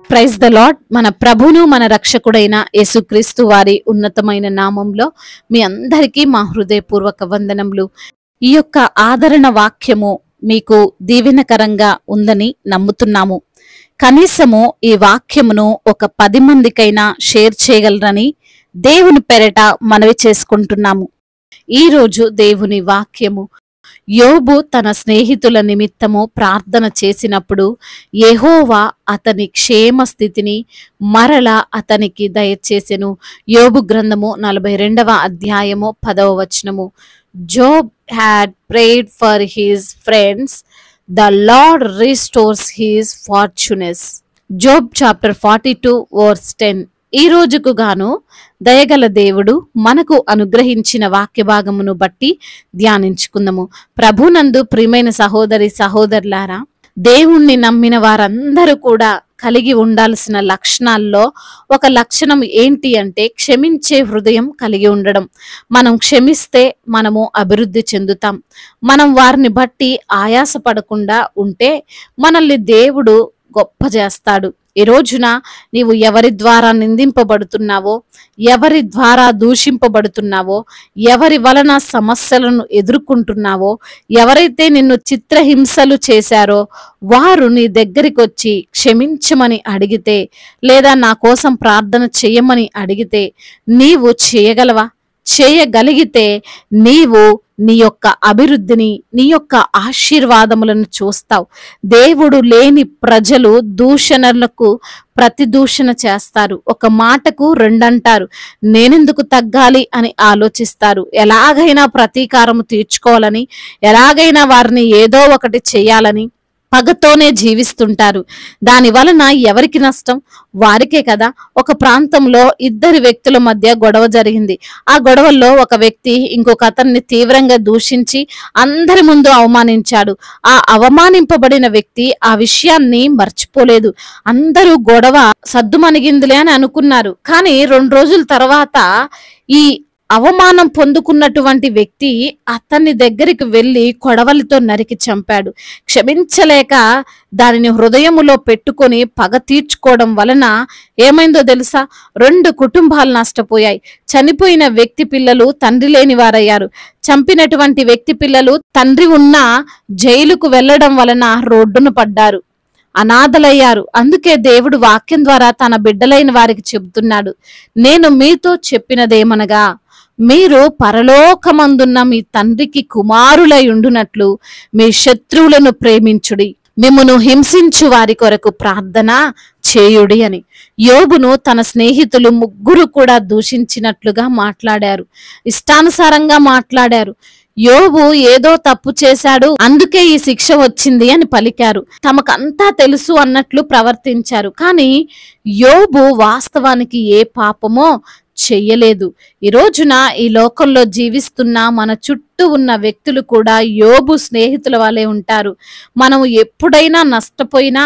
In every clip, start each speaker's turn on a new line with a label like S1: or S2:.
S1: Praise the lord. మన ప్రభును మన రక్షకుడైన యేసుక్రీస్తు వారి ఉన్నతమైన నామంలో మీ అందరికీ మా హృదయపూర్వక వందనములు. ఈ యొక్క ఆదరణ వాక్యము మీకు దీవెనకరంగా ఉందని నమ్ముతున్నాము. కనీసము ఈ వాక్యమును ఒక 10 మందికైనా షేర్ చేయగలరని దేవుని పేరట మనవి చేసుకుంటున్నాము. ఈరోజు దేవుని వాక్యము, యోబు తన స్నేహితుల నిమిత్తము ప్రార్థన చేసినప్పుడు యెహోవా అతని క్షేమ స్థితిని మరలా అతనికి దయచేసెను. యోబు గ్రంథము 42వ అధ్యాయము 10వ వచనము. Job had prayed for his friends, the Lord restores his fortunes. Job chapter 42 verse 10. ఈ రోజుకు గాను దయగల దేవుడు మనకు అనుగ్రహించిన వాక్య భాగమును బట్టి ధ్యానించుకుందాము. ప్రభునందు ప్రియమైన సహోదరి సహోదరులారా, దేవుణ్ణి నమ్మిన వారందరూ కూడా కలిగి ఉండాల్సిన లక్షణాల్లో ఒక లక్షణం ఏంటి అంటే క్షమించే హృదయం కలిగి ఉండడం. మనం క్షమిస్తే మనము అభివృద్ధి చెందుతాం. మనం వారిని బట్టి ఆయాసపడకుండా ఉంటే మనల్ని దేవుడు గొప్ప చేస్తాడు. ఈ రోజున నీవు ఎవరి ద్వారా నిందింపబడుతున్నావో, ఎవరి ద్వారా దూషింపబడుతున్నావో, ఎవరి వలన సమస్యలను ఎదుర్కొంటున్నావో, ఎవరైతే నిన్ను చిత్రహింసలు చేశారో వారు నీ దగ్గరికి వచ్చి క్షమించమని అడిగితే, లేదా నా కోసం ప్రార్థన చేయమని అడిగితే నీవు చేయగలవా? చేయగలిగితే నీవు నీ యొక్క అభివృద్ధిని, నీ యొక్క ఆశీర్వాదములను చూస్తావు. దేవుడు లేని ప్రజలు దూషణలకు ప్రతిదూషణ చేస్తారు. ఒక మాటకు 2 అంటారు. నేనెందుకు తగ్గాలి అని ఆలోచిస్తారు. ఎలాగైనా ప్రతీకారం తీర్చుకోవాలని, ఎలాగైనా వారిని ఏదో ఒకటి చేయాలని పగతోనే జీవిస్తుంటారు. దాని వలన ఎవరికి నష్టం? వారికే కదా. ఒక ప్రాంతంలో 2 వ్యక్తుల మధ్య గొడవ జరిగింది. ఆ గొడవల్లో ఒక వ్యక్తి ఇంకొక అతన్ని తీవ్రంగా దూషించి అందరి ముందు అవమానించాడు. ఆ అవమానింపబడిన వ్యక్తి ఆ విషయాన్ని మర్చిపోలేదు. అందరూ గొడవ సద్దుమణిగిందిలే అని అనుకున్నారు. కానీ 2 రోజుల తర్వాత ఈ అవమానం పొందుకున్నటువంటి వ్యక్తి అతన్ని దగ్గరికి వెళ్ళి కొడవలితో నరికి చంపాడు. క్షమించలేక దానిని హృదయములో పెట్టుకొని పగ తీర్చుకోవడం వలన ఏమైందో తెలుసా? 2 కుటుంబాలు నష్టపోయాయి. చనిపోయిన వ్యక్తి పిల్లలు తండ్రి లేని వారయ్యారు. చంపినటువంటి వ్యక్తి పిల్లలు తండ్రి ఉన్న జైలుకు వెళ్ళడం వలన రోడ్డున పడ్డారు, అనాథలయ్యారు. అందుకే దేవుడు వాక్యం ద్వారా తన బిడ్డలైన వారికి చెబుతున్నాడు, నేను మీతో చెప్పినదేమనగా, మీరు పరలోకమందున్న మీ తండ్రికి కుమారులై ఉండునట్లు మీ శత్రువులను ప్రేమించుడి, మిమ్మును హింసించు వారి కొరకు ప్రార్థన చేయుడి అని. యోబును తన స్నేహితులు 3 కూడా దూషించినట్లుగా మాట్లాడారు, ఇష్టానుసారంగా మాట్లాడారు. యోబు ఏదో తప్పు చేశాడు, అందుకే ఈ శిక్ష వచ్చింది అని పలికారు. తమకంతా తెలుసు అన్నట్లు ప్రవర్తించారు. కానీ యోబు వాస్తవానికి ఏ పాపమో చెయ్యలేదు. ఈ రోజున ఈ లోకంలో జీవిస్తున్న మన చుట్టూ ఉన్న వ్యక్తులు కూడా యోబు స్నేహితుల వాళ్ళే ఉంటారు. మనం ఎప్పుడైనా నష్టపోయినా,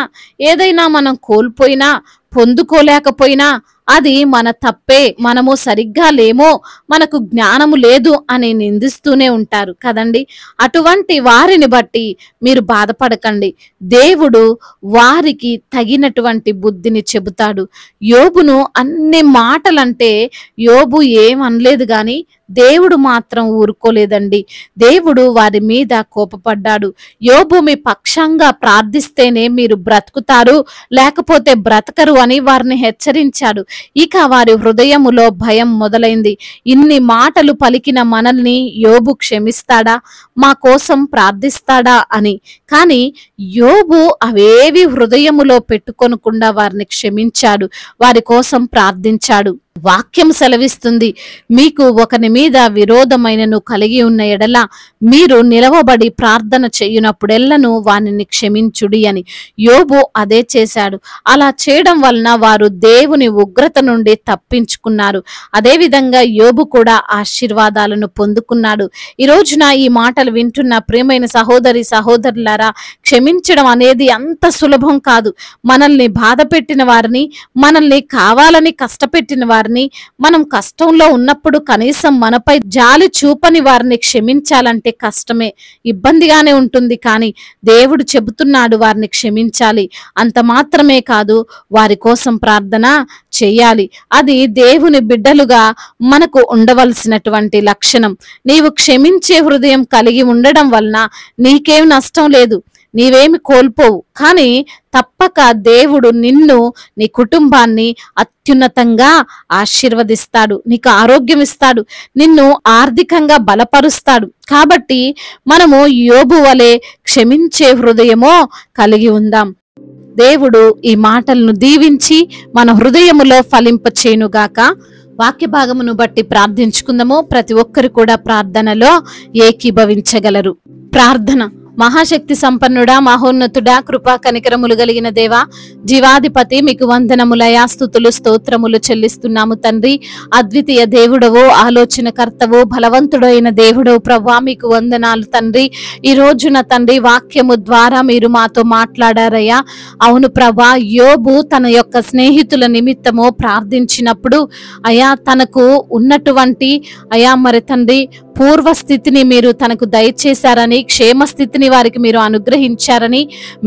S1: ఏదైనా మనం కోల్పోయినా, పొందుకోలేకపోయినా అది మన తప్పే, మనము సరిగ్గా లేమో, మనకు జ్ఞానము లేదు అని నిందిస్తూనే ఉంటారు కదండి. అటువంటి వారిని బట్టి మీరు బాధపడకండి. దేవుడు వారికి తగినటువంటి బుద్ధిని చెబుతాడు. యోబును అన్ని మాటలంటే యోబు ఏమనలేదు కానీ దేవుడు మాత్రం ఊరుకోలేదండి. దేవుడు వారి మీద కోపపడ్డాడు. యోబు మీ పక్షంగా ప్రార్థిస్తేనే మీరు బ్రతుకుతారు, లేకపోతే బ్రతకరు అని వారిని హెచ్చరించాడు. ఇక వారి హృదయములో భయం మొదలైంది. ఇన్ని మాటలు పలికిన మనల్ని యోబు క్షమిస్తాడా, మా కోసం ప్రార్థిస్తాడా అని. కానీ యోబు అవేవి హృదయములో పెట్టుకొనకుండా వారిని క్షమించాడు, వారి కోసం ప్రార్థించాడు. వాక్యం సెలవిస్తుంది, మీకు ఒకని మీద విరోధమైనను కలిగి ఉన్న ఎడల మీరు నిలవబడి ప్రార్థన చేయునప్పుడెల్లను వానిని క్షమించుడి అని. యోబు అదే చేశాడు. అలా చేయడం వలన వారు దేవుని ఉగ్రత నుండి తప్పించుకున్నారు. అదేవిధంగా యోబు కూడా ఆశీర్వాదాలను పొందుకున్నాడు. ఈ రోజున ఈ మాటలు వింటున్న ప్రియమైన సహోదరి సహోదరులారా, క్షమించడం అనేది అంత సులభం కాదు. మనల్ని బాధ పెట్టిన వారిని, మనల్ని కావాలని కష్టపెట్టిన వారిని వారిని, మనం కష్టంలో ఉన్నప్పుడు కనీసం మనపై జాలి చూపని వారిని క్షమించాలంటే కష్టమే, ఇబ్బందిగానే ఉంటుంది. కానీ దేవుడు చెబుతున్నాడు వారిని క్షమించాలి. అంత మాత్రమే కాదు, వారి కోసం ప్రార్థన చెయ్యాలి. అది దేవుని బిడ్డలుగా మనకు ఉండవలసినటువంటి లక్షణం. నీవు క్షమించే హృదయం కలిగి ఉండడం వలన నీకేం నష్టం లేదు, నీవేమి కోల్పోవు. కానీ తప్పక దేవుడు నిన్ను, నీ కుటుంబాన్ని అత్యున్నతంగా ఆశీర్వదిస్తాడు, నీకు ఆరోగ్యం ఇస్తాడు, నిన్ను ఆర్థికంగా బలపరుస్తాడు. కాబట్టి మనము యోబు వలె క్షమించే హృదయమో కలిగి ఉందాం. దేవుడు ఈ మాటలను దీవించి మన హృదయములో ఫలింపచేయునుగాక. వాక్య భాగమును బట్టి ప్రార్థించుకుందాము. ప్రతి ఒక్కరు కూడా ప్రార్థనలో ఏకీభవించగలరు. ప్రార్థన. మహాశక్తి సంపన్నుడా, మహోన్నతుడా, కృపా కనికరములు కలిగిన దేవా, జీవాధిపతి, మీకు వందనములయా, స్తుతులు స్తోత్రములు చెల్లిస్తున్నాము తండ్రి. అద్వితీయ దేవుడవు, ఆలోచనకర్తవు, బలవంతుడైన దేవుడవు ప్రభువా, మీకు వందనాలు తండ్రి. ఈ రోజున తండ్రి వాక్యము ద్వారా మీరు మాతో మాట్లాడారయ్యా. అవును ప్రభా, యోబు తన యొక్క స్నేహితుల నిమిత్తము ప్రార్థించినప్పుడు అయా తనకు ఉన్నటువంటి మరి తండ్రి పూర్వస్థితిని మీరు తనకు దయచేశారని, క్షేమస్థితిని వారికి మీరు అనుగ్రహించారని,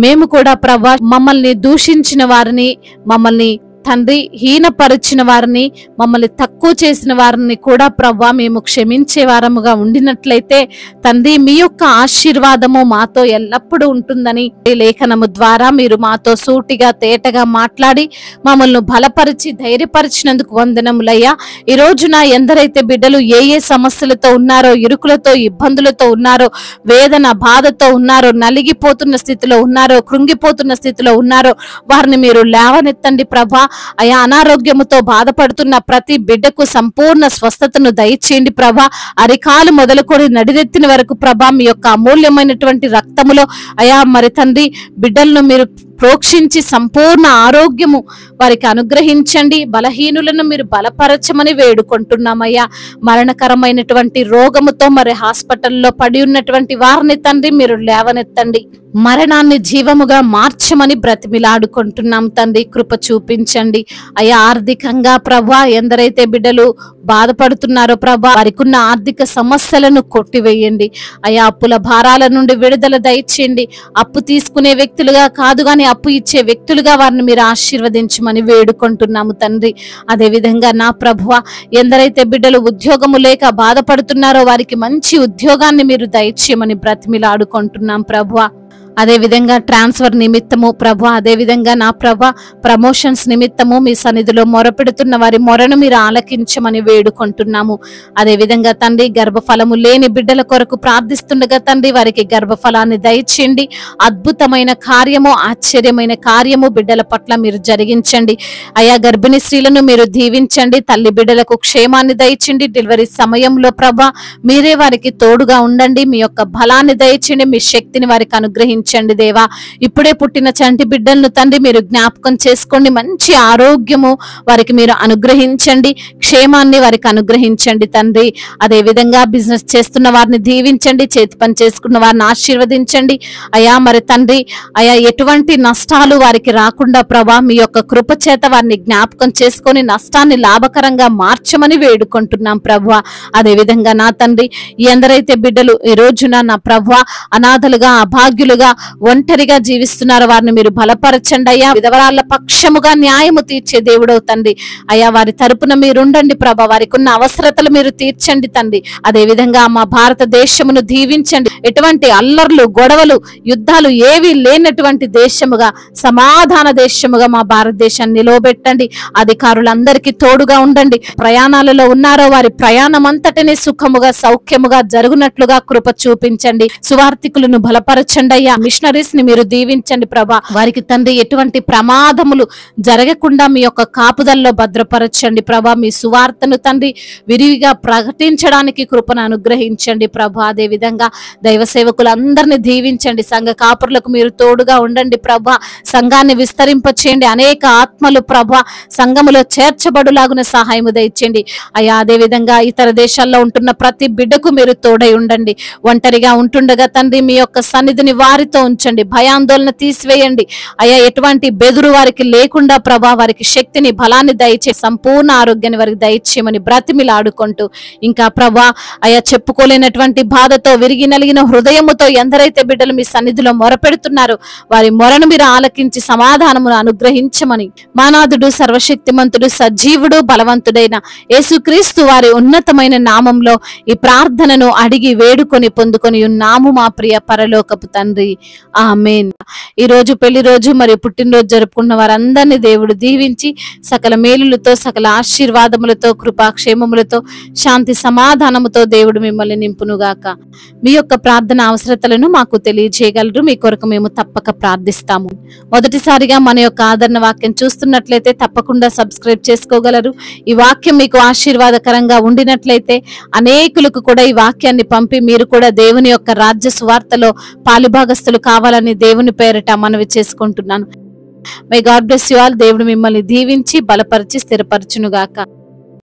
S1: మేము కూడా ప్రభా మమ్మల్ని దూషించిన వారిని, మమ్మల్ని తండ్రి హీనపరిచిన వారిని, మమ్మల్ని తక్కువ చేసిన వారిని కూడా ప్రభా మేము క్షమించే వారముగా ఉండినట్లయితే తండ్రి మీ యొక్క ఆశీర్వాదము మాతో ఎల్లప్పుడూ ఉంటుందని లేఖనము ద్వారా మీరు మాతో సూటిగా తేటగా మాట్లాడి మమ్మల్ని బలపరిచి ధైర్యపరిచినందుకు వందనములయ్యా. ఈ రోజున ఎందరైతే బిడ్డలు ఏ ఏ సమస్యలతో ఉన్నారో, ఇరుకులతో ఇబ్బందులతో ఉన్నారో, వేదన బాధతో ఉన్నారో, నలిగిపోతున్న స్థితిలో ఉన్నారో, కృంగిపోతున్న స్థితిలో ఉన్నారో వారిని మీరు లేవనెత్తండి ప్రభా. అయా అనారోగ్యముతో బాధపడుతున్న ప్రతి బిడ్డకు సంపూర్ణ స్వస్థతను దయచేయండి ప్రభా. అరికాలు మొదలుకొని నడిరెత్తిన వరకు ప్రభా మీ యొక్క అమూల్యమైనటువంటి రక్తములో అయా మరి తండ్రి బిడ్డలను మీరు ప్రోక్షించి సంపూర్ణ ఆరోగ్యము వారికి అనుగ్రహించండి. బలహీనులను మీరు బలపరచమని వేడుకుంటున్నామయ్యా. మరణకరమైనటువంటి రోగముతో మరి హాస్పిటల్లో పడి ఉన్నటువంటి వారిని తండ్రి మీరు లేవనెత్తండి. మరణాన్ని జీవముగా మార్చమని బ్రతిమిలాడుకుంటున్నాం తండ్రి. కృప చూపించండి అయ్యా. ఆర్థికంగా ప్రభా ఎందరైతే బిడ్డలు బాధపడుతున్నారో ప్రభా వారికి ఉన్న ఆర్థిక సమస్యలను కొట్టివేయండి అయ్యా. అప్పుల భారాల నుండి విడుదల దయచేయండి. అప్పు తీసుకునే వ్యక్తులుగా కాదు కానీ అప్పు ఇచ్చే వ్యక్తులుగా వారిని మీరు ఆశీర్వదించమని వేడుకుంటున్నాము తండ్రి. అదే విధంగా నా ప్రభువా ఎందరైతే బిడ్డలు ఉద్యోగము లేక బాధపడుతున్నారో వారికి మంచి ఉద్యోగాన్ని మీరు దయచేయమని బ్రతిమిలాడుకుంటున్నాం ప్రభువా. అదే విధంగా ట్రాన్స్ఫర్ నిమిత్తము ప్రభా, అదే విధంగా నా ప్రభా ప్రమోషన్స్ నిమిత్తము మీ సన్నిధిలో మొరపెడుతున్న వారి మొరను మీరు ఆలకించమని వేడుకుంటున్నాము. అదే విధంగా తండ్రి గర్భఫలము లేని బిడ్డల కొరకు ప్రార్థిస్తుండగా తండ్రి వారికి గర్భఫలాన్ని దయచేయండి. అద్భుతమైన కార్యము, ఆశ్చర్యమైన కార్యము బిడ్డల పట్ల మీరు జరిగించండి అయా. గర్భిణీ స్త్రీలను మీరు దీవించండి. తల్లి బిడ్డలకు క్షేమాన్ని దయచేయండి. డెలివరీ సమయంలో ప్రభా మీరే వారికి తోడుగా ఉండండి. మీ యొక్క బలాన్ని దయచేయండి. మీ శక్తిని వారికి అనుగ్రహించండి దేవా. ఇప్పుడే పుట్టిన చంటి బిడ్డలను తండ్రి మీరు జ్ఞాపకం చేసుకోండి. మంచి ఆరోగ్యము వారికి మీరు అనుగ్రహించండి. క్షేమాన్ని వారికి అనుగ్రహించండి తండ్రి. అదే విధంగా బిజినెస్ చేస్తున్న వారిని దీవించండి. చేతి పని చేసుకున్న వారిని ఆశీర్వదించండి అయా. మరి తండ్రి అయా ఎటువంటి నష్టాలు వారికి రాకుండా ప్రభా మీ యొక్క కృప చేత వారిని జ్ఞాపకం చేసుకొని నష్టాన్ని లాభకరంగా మార్చమని వేడుకుంటున్నాం ప్రభా. అదే విధంగా నా తండ్రి ఎందరైతే బిడ్డలు ఈ రోజున నా ప్రభా అనాథలుగా, అభాగ్యులుగా, ఒంటరిగా జీవిస్తున్నారు వారిని మీరు బలపరచండి అయ్యా. విధవరాళ్ల పక్షముగా న్యాయము తీర్చే దేవుడవు తండ్రి అయ్యా. వారి తరపున మీరుండండి ప్రభా. వారికి ఉన్న అవసరతలు మీరు తీర్చండి తండ్రి. అదే విధంగా మా భారతదేశమును దీవించండి. ఎటువంటి అల్లర్లు, గొడవలు, యుద్ధాలు ఏవి లేనటువంటి దేశముగా, సమాధాన దేశముగా మా భారతదేశాన్ని నిలవబెట్టండి. అధికారులందరికీ తోడుగా ఉండండి. ప్రయాణాలలో ఉన్నారో వారి ప్రయాణం అంతటినీ సుఖముగా, సౌఖ్యముగా జరుగునట్లుగా కృప చూపించండి. సువార్థికులను బలపరచండి అయ్యా. మిషనరీస్ ని మీరు దీవించండి ప్రభా. వారికి తండ్రి ఎటువంటి ప్రమాదములు జరగకుండా మీ యొక్క కాపుదల్లో భద్రపరచండి ప్రభా. మీ సువార్తను తండ్రి విరివిగా ప్రకటించడానికి కృపను అనుగ్రహించండి ప్రభా. అదే విధంగా దైవ సేవకులందరినీ దీవించండి. సంఘ కాపురులకు మీరు తోడుగా ఉండండి ప్రభా. సంఘాన్ని విస్తరింపచేయండి. అనేక ఆత్మలు ప్రభా సంఘములో చేర్చబడులాగున సహాయము దయచేయండి అయ్యా. అదే విధంగా ఇతర దేశాల్లో ఉంటున్న ప్రతి బిడ్డకు మీరు తోడై ఉండండి. ఒంటరిగా ఉంటుండగా తండ్రి మీ యొక్క సన్నిధిని వారితో మీతో ఉంచండి, భయాందోళన తీసివేయండి అయ్యా. ఎటువంటి బెదురు వారికి లేకుండా ప్రభా వారికి శక్తిని, బలాన్ని దయచే, సంపూర్ణ ఆరోగ్యాన్ని వారికి దయచేయమని బ్రతిమిలాడుకుంటూ, ఇంకా ప్రభా అయ్యా చెప్పుకోలేనటువంటి బాధతో, విరిగి నలిగిన హృదయముతో ఎందరైతే బిడ్డలు మీ సన్నిధిలో మొరపెడుతున్నారో వారి మొరను మీరు ఆలకించి సమాధానమును అనుగ్రహించమని మానాథుడు, సర్వశక్తిమంతుడు, సజీవుడు, బలవంతుడైన యేసుక్రీస్తు వారి ఉన్నతమైన నామంలో ఈ ప్రార్థనను అడిగి వేడుకొని పొందుకొని ఉన్నాము మా ప్రియ పరలోకపు తండ్రి, ఆమేన్. ఈ రోజు పెళ్లి రోజు మరియు పుట్టినరోజు జరుపుకున్న వారందరినీ దేవుడు దీవించి సకల మేలులతో, సకల ఆశీర్వాదములతో, కృపాక్షేమములతో, శాంతి సమాధానముతో దేవుడు మిమ్మల్ని నింపునుగాక. మీ యొక్క ప్రార్థన అవసరతలను మాకు తెలియజేయగలరు. మీ కొరకు మేము తప్పక ప్రార్థిస్తాము. మొదటిసారిగా మన యొక్క ఆదరణ వాక్యం చూస్తున్నట్లయితే తప్పకుండా సబ్స్క్రైబ్ చేసుకోగలరు. ఈ వాక్యం మీకు ఆశీర్వాదకరంగా ఉండినట్లయితే అనేకులకు కూడా ఈ వాక్యాన్ని పంపి మీరు కూడా దేవుని యొక్క రాజ్య సువార్తలో పాలుభాగస్తులు కావాలని దేవుని పేరిట మనవి చేసుకుంటున్నాను. My God bless you all. దేవుడు మిమ్మల్ని దీవించి బలపరిచి స్థిరపరచునుగాక.